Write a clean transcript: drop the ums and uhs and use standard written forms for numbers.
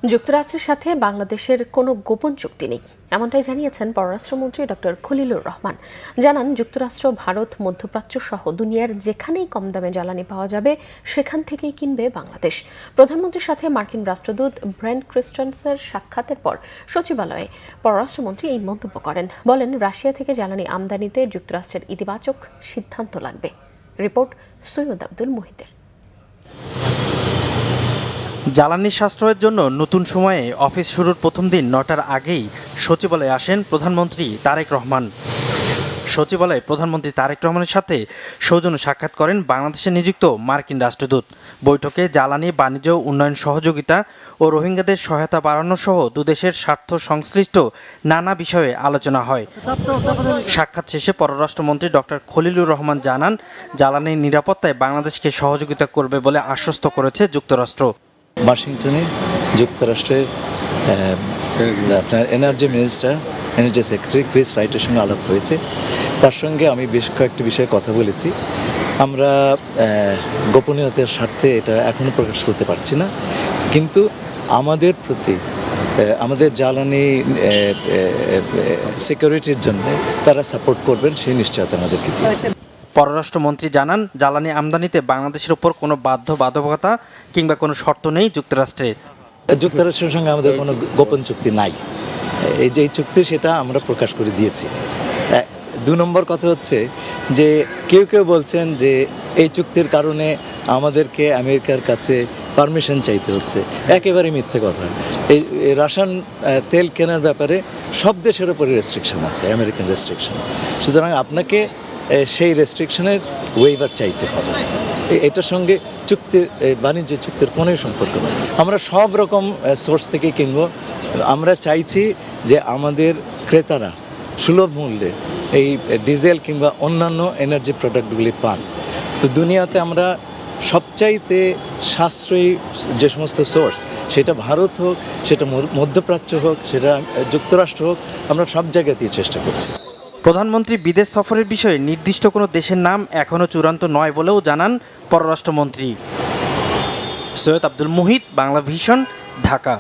যুক্তরাষ্ট্রের সাথে বাংলাদেশের কোনো গোপন চুক্তি নেই, এমনটাই জানিয়েছেন পররাষ্ট্রমন্ত্রী ডক্টর খলিলুর রহমান। জানান, যুক্তরাষ্ট্র, ভারত, মধ্যপ্রাচ্য সহ দুনিয়ার যেখানেই কম দামে জ্বালানি পাওয়া যাবে সেখান থেকেই কিনবে বাংলাদেশ। প্রধানমন্ত্রীর সাথে মার্কিন রাষ্ট্রদূত ব্রেন্ট ক্রিস্টেনসের সাক্ষাতের পর সচিবালয়ে পররাষ্ট্রমন্ত্রী এই মন্তব্য করেন। বলেন, রাশিয়া থেকে জ্বালানি আমদানিতে যুক্তরাষ্ট্রের ইতিবাচক সিদ্ধান্ত লাগবে। রিপোর্ট সৈয়দ আব্দুল মুহিতের। জ্বালানি সাশ্রয়ের জন্য নতুন সময়ে অফিস শুরুর প্রথম দিন ৯টার আগেই সচিবালয়ে আসেন প্রধানমন্ত্রী তারেক রহমান। সচিবালয়ে প্রধানমন্ত্রী তারেক রহমানের সাথে সৌজন্য সাক্ষাৎ করেন বাংলাদেশে নিযুক্ত মার্কিন রাষ্ট্রদূত। বৈঠকে জ্বালানি, বাণিজ্য, উন্নয়ন সহযোগিতা ও রোহিঙ্গাদের সহায়তা বাড়ানো সহ দুদেশের স্বার্থ সংশ্লিষ্ট নানা বিষয়ে আলোচনা হয়। সাক্ষাৎ শেষে পররাষ্ট্রমন্ত্রী ডক্টর খলিলুর রহমান জানান, জ্বালানির নিরাপত্তায় বাংলাদেশকে সহযোগিতা করবে বলে আশ্বস্ত করেছে যুক্তরাষ্ট্র। ওয়াশিংটনে যুক্তরাষ্ট্রের আপনার energy minister, energy secretary Chris রাইটের সঙ্গে আলাপ হয়েছে। তার সঙ্গে আমি বেশ কয়েকটি বিষয়ে কথা বলেছি। আমরা গোপনীয়তার স্বার্থে এটা এখনও প্রকাশ করতে পারছি না, কিন্তু আমাদের প্রতি আমাদের জ্বালানি সিকিউরিটির জন্য তারা সাপোর্ট করবেন সেই নিশ্চয়তা আমাদেরকে দিয়েছে। পররাষ্ট্রমন্ত্রী জানান, জ্বালানি আমদানিতে বাংলাদেশের উপর কোনো বাধ্যবাধকতা কিংবা কোনো শর্ত নেই যুক্তরাষ্ট্রের। যুক্তরাষ্ট্রের সঙ্গে আমাদের কোনো গোপন চুক্তি নাই। এই যে চুক্তি সেটা আমরা প্রকাশ করে দিয়েছি। ২ নম্বর কথা হচ্ছে যে কেউ বলছেন যে এই চুক্তির কারণে আমাদেরকে আমেরিকার কাছে পারমিশন চাইতে হচ্ছে। একেবারে মিথ্যে কথা। এই রাশিয়ান তেল কেনার ব্যাপারে সব দেশের উপরে রেস্ট্রিকশন আছে, আমেরিকান রেস্ট্রিকশন। সুতরাং আপনাকে সেই রেস্ট্রিকশনের ওয়েভার চাইতে হবে। এটার সঙ্গে চুক্তির, বাণিজ্য চুক্তির কোনোই সম্পর্ক নেই। আমরা সব রকম সোর্স থেকে কিনবো। আমরা চাইছি যে আমাদের ক্রেতারা সুলভ মূল্যে এই ডিজেল কিংবা অন্যান্য এনার্জি প্রোডাক্টগুলি পান। তো দুনিয়াতে আমরা সবচাইতে সাশ্রয়ী যে সমস্ত সোর্স, সেটা ভারত হোক, সেটা মধ্যপ্রাচ্য হোক, সেটা যুক্তরাষ্ট্র হোক, আমরা সব জায়গাতেই চেষ্টা করছি। প্রধানমন্ত্রী বিদেশ সফরের বিষয়ে নির্দিষ্ট কোনো দেশের নাম এখনও চূড়ান্ত নয় বলেও জানান পররাষ্ট্রমন্ত্রী। সৈয়দ আব্দুল মুহিত, বাংলা ভিশন, ঢাকা।